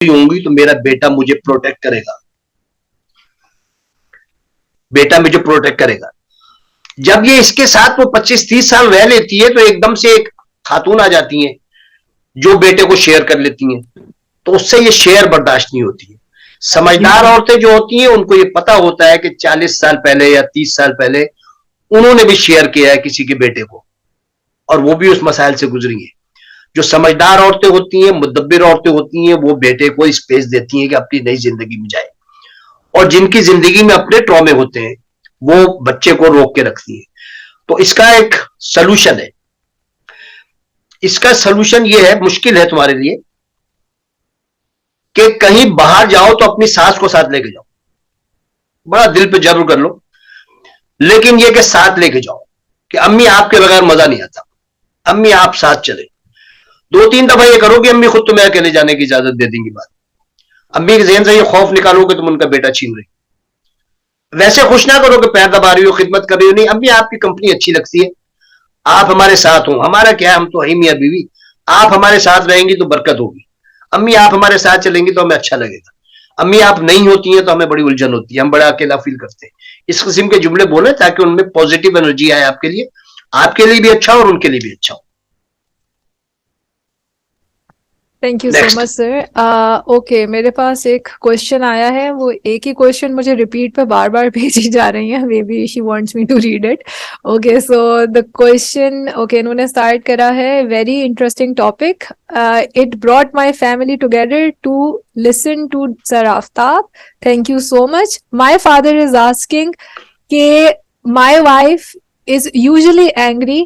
ہوں گی تو میرا بیٹا مجھے پروٹیکٹ کرے گا, بیٹا مجھے پروٹیکٹ کرے گا. جب یہ اس کے ساتھ وہ 25-30 سال رہ لیتی ہے تو ایک دم سے ایک خاتون آ جاتی ہیں جو بیٹے کو شیئر کر لیتی ہیں, تو اس سے یہ شیئر برداشت نہیں ہوتی ہے. سمجھدار عورتیں جو ہوتی ہیں ان کو یہ پتا ہوتا ہے کہ 40 سال پہلے یا 30 سال پہلے انہوں نے بھی شیئر کیا ہے کسی کے بیٹے کو, اور وہ بھی اس مسائل سے گزری ہیں. جو سمجھدار عورتیں ہوتی ہیں, مدبر عورتیں ہوتی ہیں, وہ بیٹے کو اسپیس دیتی ہیں کہ اپنی نئی زندگی میں جائے, اور جن کی زندگی میں اپنے ٹرامے ہوتے ہیں وہ بچے کو روک کے رکھتی ہیں. تو اس کا ایک سلوشن ہے, اس کا سلوشن یہ ہے, مشکل ہے تمہارے لیے کہ کہیں باہر جاؤ تو اپنی ساس کو ساتھ لے کے جاؤ, بڑا دل پہ جبر کر لو, لیکن یہ کہ ساتھ لے کے جاؤ کہ امی آپ کے بغیر مزہ نہیں آتا, امی آپ ساتھ چلے. 2-3 دفعہ یہ کرو کہ امی خود تمہیں اکیلے جانے کی اجازت دے دیں گی. بات امی کے ذہن سے یہ خوف نکالو کہ تم ان کا بیٹا چھین رہی. ویسے خوش نہ کرو کہ پیر دبا رہی ہو, خدمت کر رہی ہو, نہیں امی آپ کی کمپنی اچھی لگتی ہے, آپ ہمارے ساتھ ہوں, ہمارا کیا ہے, ہم تو ہی میاں بیوی, آپ ہمارے ساتھ رہیں گی تو برکت ہوگی. امی آپ ہمارے ساتھ چلیں گی تو ہمیں اچھا لگے گا, امی آپ نہیں ہوتی ہیں تو ہمیں بڑی الجھن ہوتی ہے, ہم بڑا اکیلا فیل کرتے ہیں. اس قسم کے جملے بولیں تاکہ ان میں پازیٹیو انرجی آئے آپ کے لیے بھی اچھا اور ان کے لیے بھی اچھا ہو. Thank you so much sir. Okay, میرے پاس ایک کوشچن آیا ہے, وہ ایک ہی کوشچن مجھے ریپیٹ پہ بار بار بھیجی جا رہی ہیں, maybe she wants me to read it. Okay, so the question, okay انہوں نے اسٹارٹ کرا ہے, very interesting topic, it brought my family together to listen to sir Aftab, thank you so much. My father is asking کہ my wife is usually angry,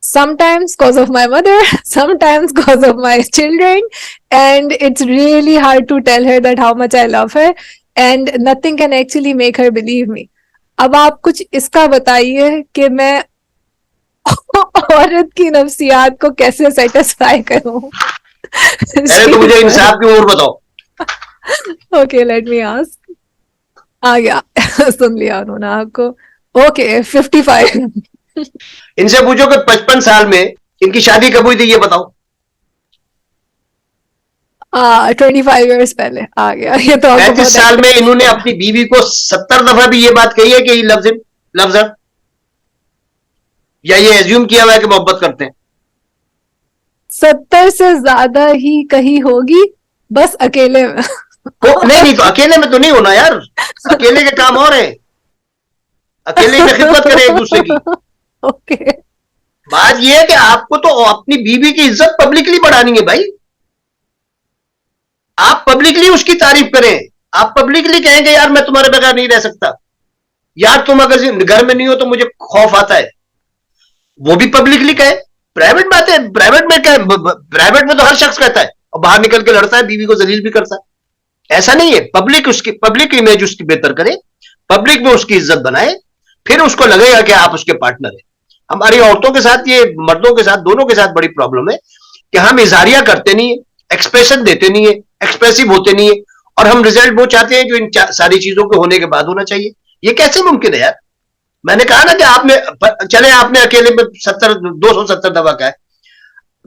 sometimes because of my mother, sometimes because of my children, and it's really hard to tell her that how much I love her, and nothing can actually make her believe me. اب آپ کچھ اس کا بتائیے کہ میں عورت کی نفسیات کو کیسے سیٹسفائی کروں. تو مجھے انصاف کی عمر بتاؤ. Okay, let me ask. آ گیا, سن لیا انہوں نے آپ کو. اوکے, 55. ان سے پوچھو کہ 55 سال میں ان کی شادی کب ہوئی تھی, یہ بتاؤ. 25 ایئرس پہلے. آ گیا, یہ تو 35 سال میں انہوں نے اپنی بیوی کو 70 دفعہ بھی یہ بات کہی ہے کہ یہ لفظ ہے, یا یہ ایزیوم کیا ہوا ہے کہ محبت کرتے ہیں. 70 سے زیادہ ہی کہی ہوگی, بس اکیلے میں. نہیں تو اکیلے میں تو نہیں ہونا یار, اکیلے کے کام اور ہیں, اکیلے میں خدمت کریں ایک دوسرے کی. اوکے, بات یہ ہے کہ آپ کو تو اپنی بیوی کی عزت پبلکلی بڑھانی ہے بھائی. آپ پبلکلی اس کی تعریف کریں, آپ پبلکلی کہیں گے یار میں تمہارے بغیر نہیں رہ سکتا, یار تم اگر گھر میں نہیں ہو تو مجھے خوف آتا ہے, وہ بھی پبلکلی کہے. پرائیویٹ بات ہے, پرائیویٹ میں کیا, پرائیویٹ میں تو ہر شخص کہتا ہے اور باہر نکل کے لڑتا ہے, بیوی کو ذلیل بھی کرتا ہے. ایسا نہیں ہے, پبلک امیج اس کی بہتر کرے, پبلک میں اس کی عزت بنائے, پھر اس کو لگے گا کہ آپ اس کے پارٹنر ہیں. ہماری عورتوں کے ساتھ, یہ مردوں کے ساتھ, دونوں کے ساتھ بڑی پرابلم ہے کہ ہم اظہاریہ کرتے نہیں ہیں, ایکسپریشن دیتے نہیں ہیں, ایکسپریسو ہوتے نہیں ہیں, اور ہم ریزلٹ وہ چاہتے ہیں جو ان ساری چیزوں کے ہونے کے بعد ہونا چاہیے. یہ کیسے ممکن ہے یار؟ میں نے کہا نا کہ آپ نے, چلے آپ نے اکیلے میں 270 دفعہ کہا ہے,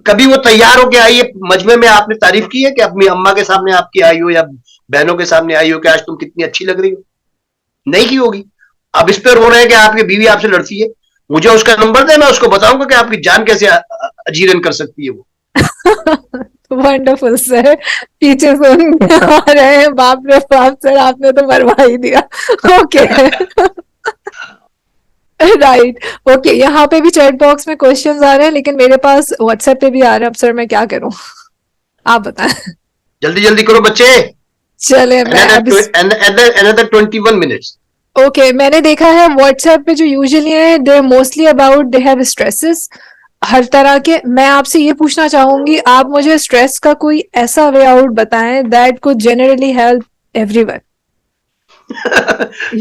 کبھی وہ تیار ہو کے آئی ہے مجمع میں, آپ نے تعریف کی ہے کہ اپنی اماں کے سامنے آپ کی آئی ہو یا بہنوں کے سامنے آئی ہو کہ آج تم کتنی اچھی لگ رہی ہو؟ نہیں کی ہوگی. اب اس پہ رو رہے ہیں کہ آپ کی بیوی آپ سے لڑتی ہے. مجھے اس کا نمبر دے, میں اس کو بتاؤں گا کہ آپ کی جان کیسے اجیرن کر سکتی ہے وہ. ونڈرفل سر, پیچھے سن آ رہے ہیں, باپ رے باپ سر, آپ نے تو مروا ہی دیا. اوکے رائٹ, اوکے, یہاں پہ بھی چیٹ باکس میں کوشچنز آ رہے ہیں, لیکن میرے پاس واٹس ایپ پہ بھی آ رہے ہیں. اب سر میں کیا کروں, آپ بتائیں. جلدی جلدی کرو بچے, چلے میں another 21 minutes. اوکے, میں نے دیکھا ہے واٹس ایپ پہ جو یوزلی ہیں, they mostly about they have stresses ہر طرح کے. میں آپ سے یہ پوچھنا چاہوں گی, آپ مجھے اسٹریس کا کوئی ایسا وے آؤٹ بتائیں دیٹ کو جنرلی ہیلپ ایوری ون.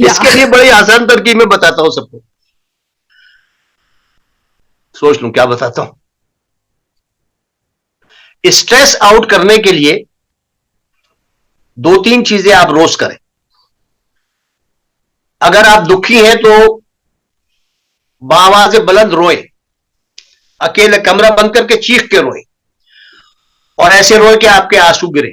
اس کے لیے بڑی آسان ترکیب میں بتاتا ہوں سب کو. سوچ لوں کیا بتاتا ہوں. اسٹریس آؤٹ کرنے کے لیے 2-3 چیزیں آپ روز کریں. اگر آپ دکھی ہیں تو بآواز بلند روئیں, اکیلے کمرہ بند کر کے چیخ کے روئیں, اور ایسے روئیں کہ آپ کے آنسو گرے.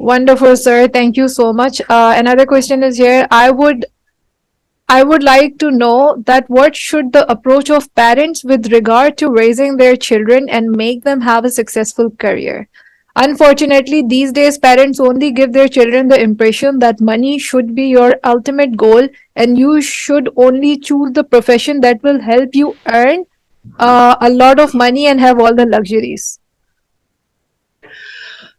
Wonderful, sir. Thank you so much. Another question is here. I would like to know that what should the approach of parents with regard to raising their children and make them have a successful career? Unfortunately, these days parents only give their children the impression that money should be your ultimate goal and you should only choose the profession that will help you earn a lot of money and have all the luxuries.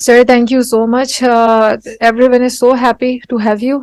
Sir, thank you so much. Everyone is so happy to have you.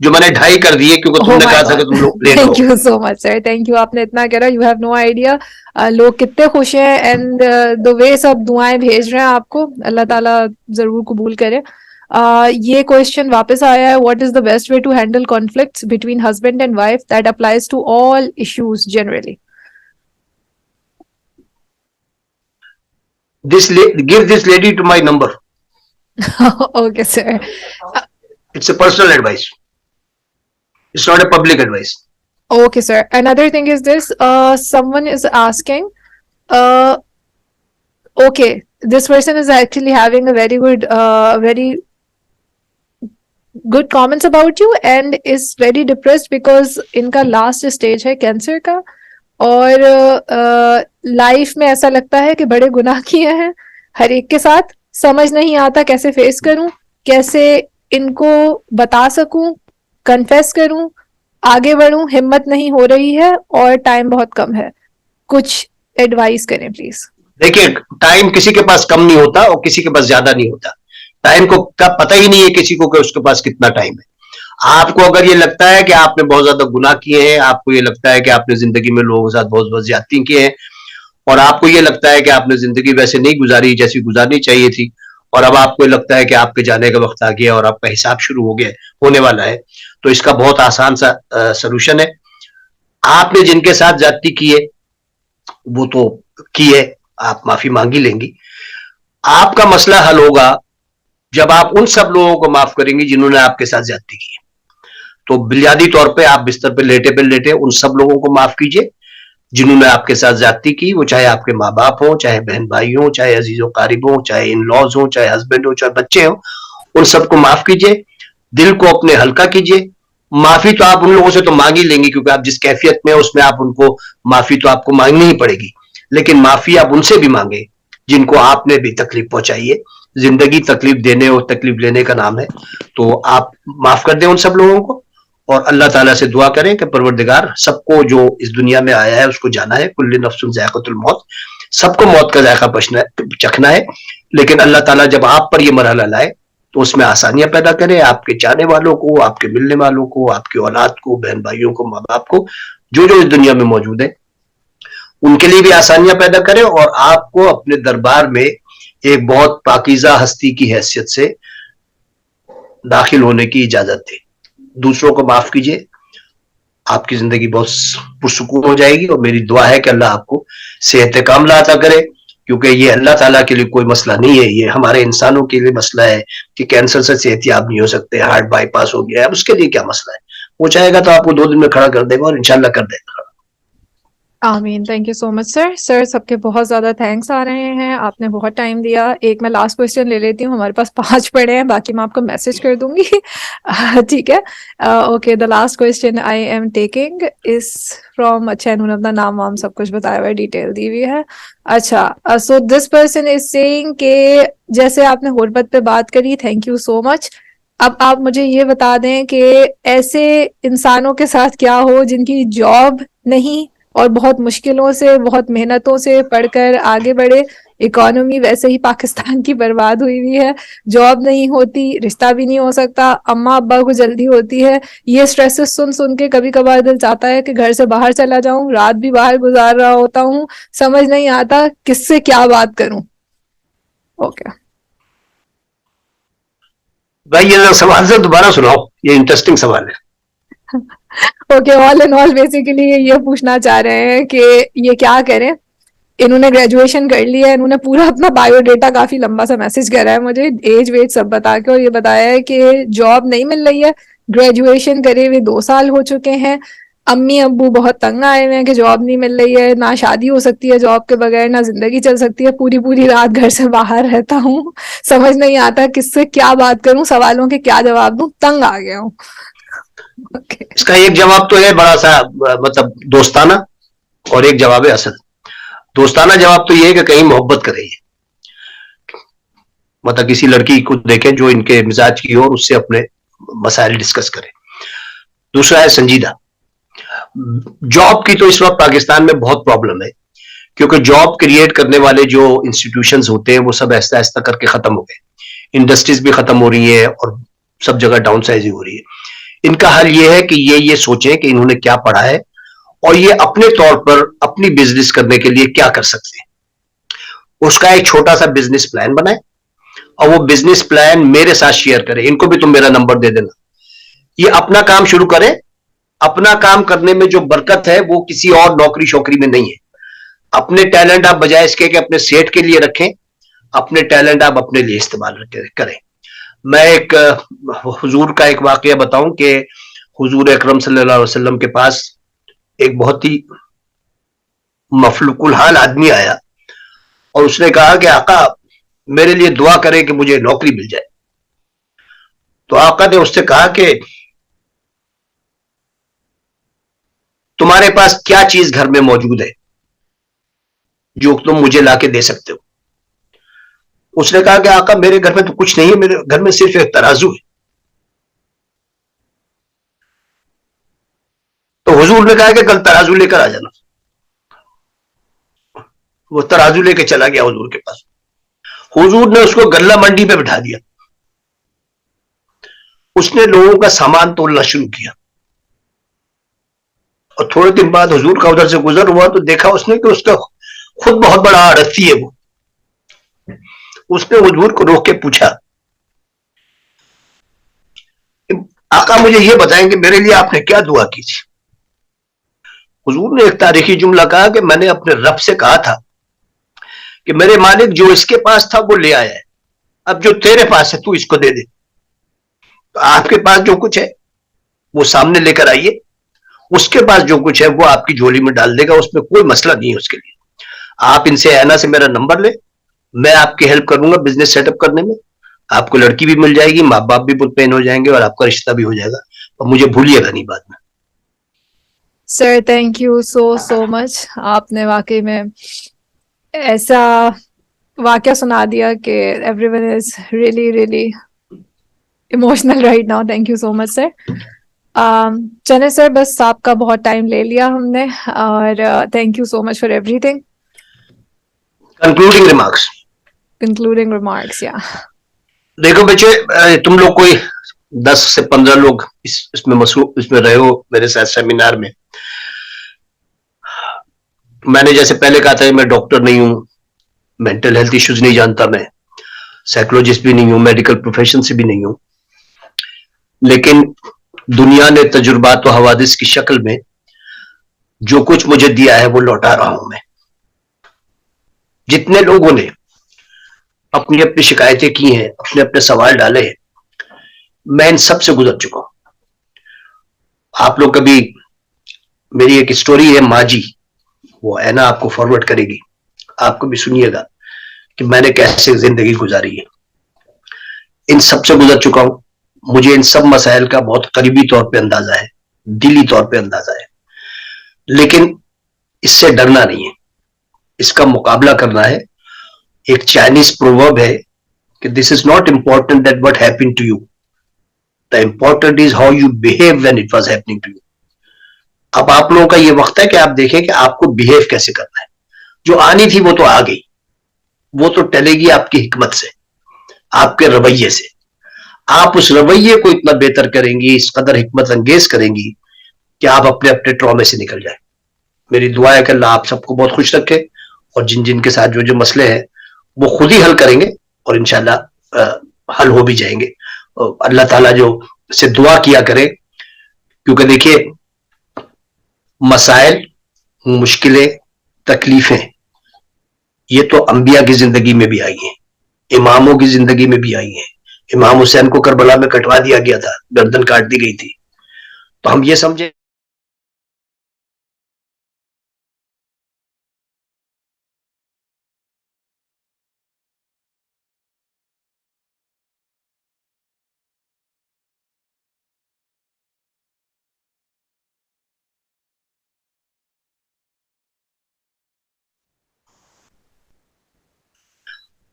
جو میں نے 2.5 کر دیے کیونکہ تم نے کہا تھا کہ تم لوگ لیٹ ہو. Thank you so much sir, thank you. آپ نے اتنا کرا, یو ہیو نو آئیڈیا لوگ کتنے خوش ہیں, اینڈ دا وے سب دعائیں بھیج رہے ہیں آپ کو, اللہ تعالیٰ ضرور قبول کرے. یہ کوشچن واپس آیا ہے, what is the best way to handle conflicts between husband and wife that applies to all issues generally. Give this lady to my number. Okay sir. It's a personal advice. It's not a public advice. Okay sir. Another thing is this, someone is asking, okay, this person is actually having a very good comments about you and is very depressed because inka last stage hai cancer ka, اور life میں ایسا لگتا ہے کہ بڑے گناہ کیے ہیں ہر ایک کے ساتھ, سمجھ نہیں آتا کیسے فیس کروں, کیسے ان کو بتا سکوں, کنفیس کروں, آگے بڑھوں, ہمت نہیں ہو رہی ہے اور ٹائم بہت کم ہے, کچھ ایڈوائز کریں پلیز. دیکھیے, ٹائم کسی کے پاس کم نہیں ہوتا اور کسی کے پاس زیادہ نہیں ہوتا. ٹائم کو کا پتہ ہی نہیں ہے کسی کو کہ اس کے پاس کتنا ٹائم ہے. آپ کو اگر یہ لگتا ہے کہ آپ نے بہت زیادہ گناہ کیے ہیں, آپ کو یہ لگتا ہے کہ آپ نے زندگی میں لوگوں کے ساتھ بہت بہت زیادتی کی ہیں, اور آپ کو یہ لگتا ہے کہ آپ نے زندگی ویسے نہیں گزاری جیسی گزارنی چاہیے تھی, اور اب آپ کو یہ لگتا ہے کہ آپ کے جانے کا وقت آ گیا اور آپ کا حساب شروع ہو گیا ہونے والا ہے, تو اس کا بہت آسان سا سلوشن ہے. آپ نے جن کے ساتھ زیادتی کی ہے وہ تو کی ہے, آپ معافی مانگی لیں گی. آپ کا مسئلہ حل ہوگا جب آپ ان سب لوگوں کو معاف کریں گی جنہوں نے آپ کے ساتھ زیادتی کی ہے. تو بنیادی طور پہ آپ بستر پہ لیٹے ان سب لوگوں کو معاف کیجئے جنہوں نے آپ کے ساتھ زیادتی کی, وہ چاہے آپ کے ماں باپ ہوں, چاہے بہن بھائی ہوں, چاہے عزیز و قارب ہوں, چاہے ان لاز ہوں, چاہے ہسبینڈ ہوں, چاہے بچے ہوں, ان سب کو معاف کیجئے. دل کو اپنے ہلکا کیجئے. معافی تو آپ ان لوگوں سے تو مانگ ہی لیں گی کیونکہ آپ جس کیفیت میں اس میں آپ ان کو معافی تو آپ کو مانگنی ہی پڑے گی, لیکن معافی آپ ان سے بھی مانگے جن کو آپ نے بھی تکلیف پہنچائی ہے. زندگی تکلیف دینے اور تکلیف لینے کا نام ہے, تو آپ معاف کر دیں ان سب لوگوں کو, اور اللہ تعالیٰ سے دعا کریں کہ پروردگار سب کو جو اس دنیا میں آیا ہے اس کو جانا ہے, کل نفس ذائقۃ الموت, سب کو موت کا ذائقہ چکھنا ہے, لیکن اللہ تعالیٰ جب آپ پر یہ مرحلہ لائے تو اس میں آسانیاں پیدا کرے, آپ کے چاہنے والوں کو, آپ کے ملنے والوں کو, آپ کی اولاد کو, بہن بھائیوں کو, ماں باپ کو, جو اس دنیا میں موجود ہیں ان کے لیے بھی آسانیاں پیدا کرے, اور آپ کو اپنے دربار میں ایک بہت پاکیزہ ہستی کی حیثیت سے داخل ہونے کی اجازت دے. دوسروں کو معاف کیجئے, آپ کی زندگی بہت پرسکون ہو جائے گی, اور میری دعا ہے کہ اللہ آپ کو صحت کاملہ عطا کرے, کیونکہ یہ اللہ تعالیٰ کے لیے کوئی مسئلہ نہیں ہے, یہ ہمارے انسانوں کے لیے مسئلہ ہے کہ کینسر سے صحت یاب نہیں ہو سکتے, ہارٹ بائی پاس ہو گیا ہے, اس کے لیے کیا مسئلہ ہے, وہ چاہے گا تو آپ کو 2 دن میں کھڑا کر دے گا, اور انشاءاللہ کر دے گا. آمین. تھینک یو سو مچ سر. سر سب کے بہت زیادہ تھینکس آ رہے ہیں, آپ نے بہت ٹائم دیا. ایک میں لاسٹ کوشچن لے لیتی ہوں, ہمارے پاس 5 پڑے ہیں, باقی میں آپ کو میسج کر دوں گی. ٹھیک ہے, okay. The last question I am taking is from, اچھا انہوں نے اپنا نام وام سب کچھ بتایا ہوا ہے, ڈیٹیل دی ہوئی ہے. اچھا, سو دس پرسن از سیئنگ کہ جیسے آپ نے غربت پہ بات کری, تھینک یو سو مچ. اب آپ مجھے یہ بتا دیں کہ ایسے انسانوں کے ساتھ کیا ہو جن کی جاب نہیں اور بہت مشکلوں سے, بہت محنتوں سے پڑھ کر آگے بڑھے, اکانومی ویسے ہی پاکستان کی برباد ہوئی ہوئی ہے, جاب نہیں ہوتی, رشتہ بھی نہیں ہو سکتا, اماں ابا کو جلدی ہوتی ہے. یہ سٹریسز سن کے کبھی کبھار دل چاہتا ہے کہ گھر سے باہر چلا جاؤں, رات بھی باہر گزار رہا ہوتا ہوں, سمجھ نہیں آتا کس سے کیا بات کروں. اوکے بھائی یہ سوال سے دوبارہ سناؤ, یہ انٹرسٹنگ سوال ہے. Okay, all and all basically یہ پوچھنا چاہ رہے ہیں کہ یہ کیا کریں. انہوں نے گریجویشن کر لی ہے, انہوں نے پورا اپنا بایو ڈیٹا کافی لمبا سا میسج کرا ہے مجھے, ایج ویج سب بتا کے, اور یہ بتایا ہے کہ جاب نہیں مل رہی ہے, گریجویشن کرے ہوئے 2 سال ہو چکے ہیں, امی ابو بہت تنگ آئے ہوئے ہیں کہ جاب نہیں مل رہی ہے, نہ شادی ہو سکتی ہے جاب کے بغیر, نہ زندگی چل سکتی ہے, پوری رات گھر سے باہر رہتا ہوں, سمجھ نہیں آتا کس سے کیا بات کروں, سوالوں کے کیا جواب دوں, تنگ آ گیا ہوں. اس کا ایک جواب تو ہے بڑا سا مطلب دوستانہ, اور ایک جواب ہے اصل. دوستانہ جواب تو یہ ہے کہ کہیں محبت کرے, مطلب کسی لڑکی کو دیکھیں جو ان کے مزاج کی ہو اور اس سے اپنے مسائل ڈسکس کریں. دوسرا ہے سنجیدہ. جاب کی تو اس وقت پاکستان میں بہت پرابلم ہے, کیونکہ جاب کریٹ کرنے والے جو انسٹیٹیوشنز ہوتے ہیں وہ سب آہستہ آہستہ کر کے ختم ہو گئے, انڈسٹریز بھی ختم ہو رہی ہیں اور سب جگہ ڈاؤن سائزنگ ہو رہی ہے. ان کا حل یہ ہے کہ یہ سوچیں کہ انہوں نے کیا پڑھا ہے اور یہ اپنے طور پر اپنی بزنس کرنے کے لیے کیا کر سکتے ہیں. اس کا ایک چھوٹا سا بزنس پلان بنائیں اور وہ بزنس پلان میرے ساتھ شیئر کریں. ان کو بھی تم میرا نمبر دے دینا. یہ اپنا کام شروع کریں. اپنا کام کرنے میں جو برکت ہے وہ کسی اور نوکری شوکری میں نہیں ہے. اپنے ٹیلنٹ آپ بجائے اس کے کہ اپنے سیٹ کے لیے رکھیں, اپنے ٹیلنٹ آپ اپنے لیے استعمال کریں. میں ایک حضور کا ایک واقعہ بتاؤں کہ حضور اکرم صلی اللہ علیہ وسلم کے پاس ایک بہت ہی مفلوق الحال آدمی آیا اور اس نے کہا کہ آقا میرے لیے دعا کرے کہ مجھے نوکری مل جائے. تو آقا نے اس سے کہا کہ تمہارے پاس کیا چیز گھر میں موجود ہے جو تم مجھے لا کے دے سکتے ہو؟ اس نے کہا کہ آقا میرے گھر میں تو کچھ نہیں ہے, میرے گھر میں صرف ایک ترازو ہے. تو حضور نے کہا کہ کل ترازو لے کر آ جانا. وہ ترازو لے کے چلا گیا حضور کے پاس. حضور نے اس کو گلہ منڈی پہ بٹھا دیا. اس نے لوگوں کا سامان تولنا شروع کیا اور تھوڑے دن بعد حضور کا ادھر سے گزر ہوا تو دیکھا اس نے کہ اس کا خود بہت بڑا آڑتی ہے. وہ اس نے حضور کو روک کے پوچھا آقا مجھے یہ بتائیں کہ میرے لیے آپ نے کیا دعا کی تھی؟ حضور نے ایک تاریخی جملہ کہا کہ میں نے اپنے رب سے کہا تھا کہ میرے مالک جو اس کے پاس تھا وہ لے آیا ہے, اب جو تیرے پاس ہے تو اس کو دے دے. تو آپ کے پاس جو کچھ ہے وہ سامنے لے کر آئیے, اس کے پاس جو کچھ ہے وہ آپ کی جھولی میں ڈال دے گا, اس میں کوئی مسئلہ نہیں ہے اس کے لیے. آپ ان سے اینا سے میرا نمبر لے, میں آپ کی ہیلپ کروں گا بزنس سیٹ اپ کرنے میں. آپ کو لڑکی بھی مل جائے گی, ماں باپ بھی مطمئن ہو جائیں گے اور آپ کا رشتہ بھی ہو جائے گا, اور مجھے بھولیے گا نہیں بعد میں. Sir thank you so much. آپ نے واقعی میں ایسا واقعہ سنا دیا کہ everyone is really emotional right now. Thank you so much sir. چلے سر, بس آپ کا بہت ٹائم لے لیا ہم نے, اور thank you so much for every thing. Concluding remarks. یا دیکھو بچے, تم لوگ کوئی 10 سے 15 لوگ اس میں مصروف اس میں رہے ہو میرے ساتھ سیمینار میں. میں نے جیسے پہلے کہا تھا میں ڈاکٹر نہیں ہوں, مینٹل ہیلتھ ایشوز نہیں جانتا, میں سائیکولوجسٹ بھی نہیں ہوں, میڈیکل پروفیشن سے بھی نہیں ہوں, لیکن دنیا نے تجربات و حوادث کی شکل میں جو کچھ مجھے دیا ہے وہ لوٹا رہا ہوں میں. جتنے لوگوں نے اپنی اپنی شکایتیں کی ہیں, اپنے اپنے سوال ڈالے ہیں, میں ان سب سے گزر چکا ہوں. آپ لوگ کبھی, میری ایک اسٹوری ہے ماں جی, وہ ہے نا آپ کو فارورڈ کرے گی, آپ کو بھی سنیے گا کہ میں نے کیسے زندگی گزاری ہے. ان سب سے گزر چکا ہوں. مجھے ان سب مسائل کا بہت قریبی طور پہ اندازہ ہے, دلی طور پہ اندازہ ہے, لیکن اس سے ڈرنا نہیں ہے, اس کا مقابلہ کرنا ہے. ایک چائنیز پروورب ہے کہ this is not important that what happen to you, the important is how you behave when it was happening to you. اب آپ لوگوں کا یہ وقت ہے کہ آپ دیکھیں کہ آپ کو بہیو کیسے کرنا ہے. جو آنی تھی وہ تو آ گئی, وہ تو ٹلے گی آپ کی حکمت سے, آپ کے رویے سے. آپ اس رویے کو اتنا بہتر کریں گی, اس قدر حکمت انگیز کریں گی کہ آپ اپنے اپنے ٹرامے سے نکل جائیں. میری دعا ہے کہ اللہ آپ سب کو بہت خوش رکھے, اور جن جن کے ساتھ جو مسئلے ہیں وہ خود ہی حل کریں گے, اور انشاءاللہ حل ہو بھی جائیں گے. اللہ تعالیٰ جو سے دعا کیا کرے, کیونکہ دیکھیے مسائل, مشکلیں, تکلیفیں یہ تو انبیاء کی زندگی میں بھی آئی ہیں, اماموں کی زندگی میں بھی آئی ہیں. امام حسین کو کربلا میں کٹوا دیا گیا تھا, گردن کاٹ دی گئی تھی. تو ہم یہ سمجھے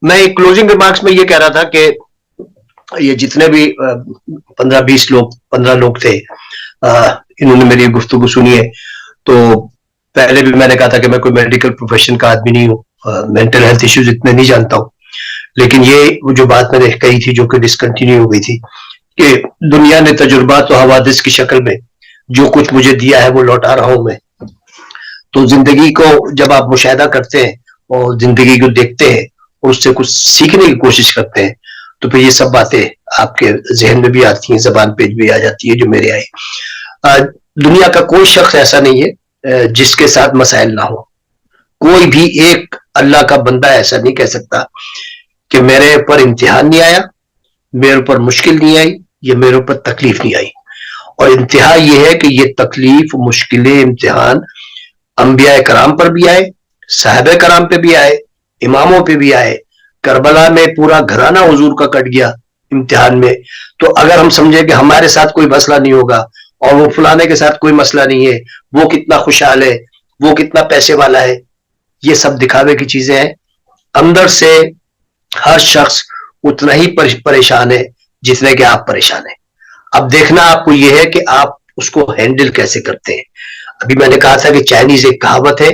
میں ایک کلوزنگ ریمارکس میں یہ کہہ رہا تھا کہ یہ جتنے بھی 15 لوگ تھے, انہوں نے میری گفتگو سنی ہے. تو پہلے بھی میں نے کہا تھا کہ میں کوئی میڈیکل پروفیشن کا آدمی نہیں ہوں, مینٹل ہیلتھ ایشوز اتنے نہیں جانتا ہوں, لیکن یہ جو بات میں نے کہی تھی جو کہ ڈسکنٹینیو ہو گئی تھی, کہ دنیا نے تجربات و حوادث کی شکل میں جو کچھ مجھے دیا ہے وہ لوٹا رہا ہوں میں. تو زندگی کو جب آپ مشاہدہ کرتے ہیں اور زندگی کو دیکھتے ہیں اور اس سے کچھ سیکھنے کی کوشش کرتے ہیں تو پھر یہ سب باتیں آپ کے ذہن میں بھی آتی ہیں, زبان پہ بھی آ جاتی ہے جو میرے آئی. دنیا کا کوئی شخص ایسا نہیں ہے جس کے ساتھ مسائل نہ ہو. کوئی بھی ایک اللہ کا بندہ ایسا نہیں کہہ سکتا کہ میرے اوپر امتحان نہیں آیا, میرے اوپر مشکل نہیں آئی, یا میرے اوپر تکلیف نہیں آئی. اور انتہا یہ ہے کہ یہ تکلیف, مشکلیں, امتحان انبیاء کرام پر بھی آئے, صحابہ کرام پہ بھی آئے, اماموں پہ بھی آئے. کربلا میں پورا گھرانہ حضور کا کٹ گیا امتحان میں. تو اگر ہم سمجھیں کہ ہمارے ساتھ کوئی مسئلہ نہیں ہوگا اور وہ فلانے کے ساتھ کوئی مسئلہ نہیں ہے, وہ کتنا خوشحال ہے, وہ کتنا پیسے والا ہے, یہ سب دکھاوے کی چیزیں ہیں. اندر سے ہر شخص اتنا ہی پریشان ہے جتنے کہ آپ پریشان ہیں. اب دیکھنا آپ کو یہ ہے کہ آپ اس کو ہینڈل کیسے کرتے ہیں. ابھی میں نے کہا تھا کہ چائنیز ایک کہاوت ہے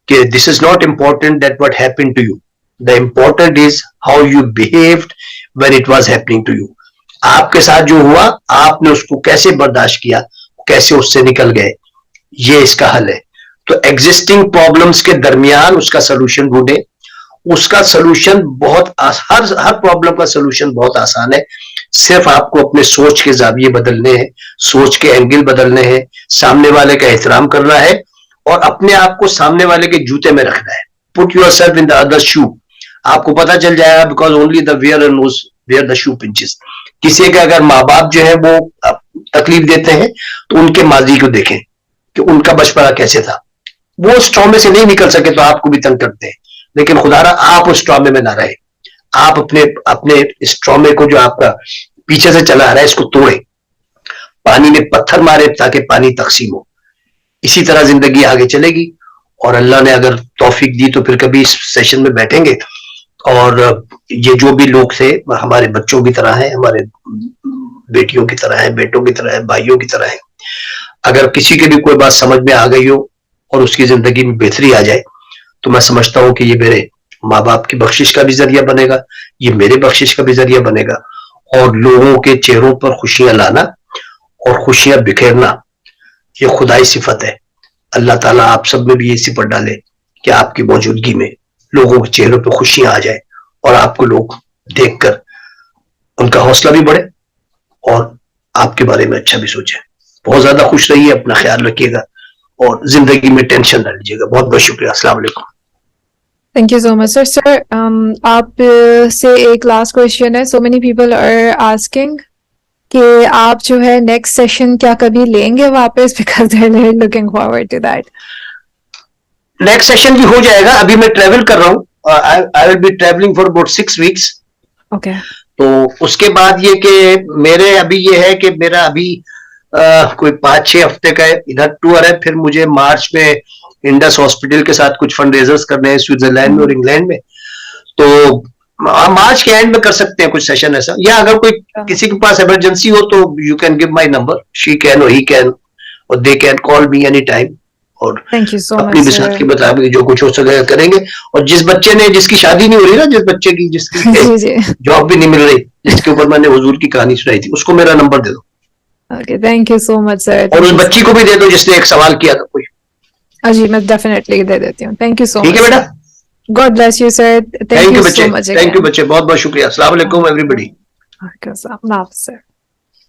کہ this is not important that what happen to you, the important is how you behaved when it was happening to you. آپ کے ساتھ جو ہوا آپ نے اس کو کیسے برداشت کیا, کیسے اس سے نکل گئے, یہ اس کا حل ہے. تو ایگزسٹنگ پرابلمس کے درمیان اس کا سلوشن ڈھونڈے. اس کا سلوشن بہت ہر پرابلم کا سلوشن بہت آسان ہے. صرف آپ کو اپنے سوچ کے زاویے بدلنے ہیں, سوچ کے اینگل بدلنے ہیں, سامنے والے کا احترام کرنا ہے اور اپنے آپ کو سامنے والے کے جوتے میں رکھنا ہے. Put yourself in the other shoe. آپ کو پتا چل جائے گا because only the wearer knows where the shoe pinches. کسی کے اگر ماں باپ جو ہے وہ تکلیف دیتے ہیں تو ان کے ماضی کو دیکھیں کہ ان کا بچپنا کیسے تھا. وہ اس ٹرامے سے نہیں نکل سکے تو آپ کو بھی تنگ کرتے ہیں, لیکن خدا را آپ اس ٹرامے میں نہ رہے. آپ اپنے اس ٹرامے کو جو آپ کا پیچھے سے چلا آ رہا ہے اس کو توڑیں, پانی میں پتھر مارے تاکہ پانی تقسیم ہو. اسی طرح زندگی آگے چلے گی. اور اللہ نے اگر توفیق دی تو پھر کبھی اس سیشن میں بیٹھیں گے اور یہ جو بھی لوگ تھے ہمارے بچوں کی طرح ہیں, ہمارے بیٹیوں کی طرح ہیں, بیٹوں کی طرح ہیں, بھائیوں کی طرح ہیں. اگر کسی کے بھی کوئی بات سمجھ میں آ گئی ہو اور اس کی زندگی میں بہتری آ جائے تو میں سمجھتا ہوں کہ یہ میرے ماں باپ کی بخشش کا بھی ذریعہ بنے گا, یہ میرے بخشش کا بھی ذریعہ بنے گا. اور لوگوں کے چہروں پر خوشیاں لانا اور خوشیاں بکھیرنا یہ خدائی صفت ہے. اللہ تعالیٰ آپ سب میں بھی یہ صفت ڈالے کہ آپ کی موجودگی میں لوگوں کے چہروں پہ خوشیاں آ جائیں اور آپ کو لوگ دیکھ کر ان کا حوصلہ بھی بڑھے اور آپ کے بارے میں اچھا بھی سوچیں. بہت زیادہ خوش رہیے, اپنا خیال رکھیے گا اور زندگی میں ٹینشن نہ لیجیے گا. بہت بہت شکریہ. السلام علیکم. Thank you so much, sir. Sir, آپ سے ایک لاسٹ کوشچن ہے. So many people are asking کہ آپ جو ہے نیکسٹ سیشن کیا کبھی لیں گے واپس, because they're looking forward to that. Next session بھی ہو جائے گا. ابھی میں ٹریول کر رہا ہوں. I will be traveling for about 6 weeks. Okay. تو اس کے بعد یہ کہ میرے ابھی یہ ہے کہ میرا ابھی کوئی 5-6 ہفتے کا ادھر ٹور ہے. پھر مجھے مارچ میں انڈس ہاسپٹل کے ساتھ کچھ فنڈ ریزرز کرنے ہیں سوئٹزرلینڈ میں اور انگلینڈ میں. تو مارچ کے اینڈ میں کر سکتے ہیں کچھ سیشن ایسا. یا اگر کوئی کسی کے پاس ایمرجنسی ہو تو you can give my number. She can اور ہی کین اور they can call me any time. اور اپنی بساط کے مطابق جو کچھ ہو سکے کریں گے. اور جس بچے نے جس کی شادی نہیں ہو رہی نا, جس بچے کی جس کی جاب بھی نہیں مل رہی, جس کے اوپر میں نے حضور کی کہانی سنائی تھی, اس کو میرا نمبر دے دو. Okay, thank you so much, sir. اور اس بچی کو بھی دے دو جس نے ایک سوال کیا تھا کوئی. جی میں ڈیفینیٹلی دے دیتی ہوں. تھینک یو سو مچ. ٹھیک ہے بیٹا. God bless you, sir. Thank you so much again. Thank you بچے, بہت بہت شکریہ. السلام علیکم ایوری بڈی. اللہ حافظ, sir.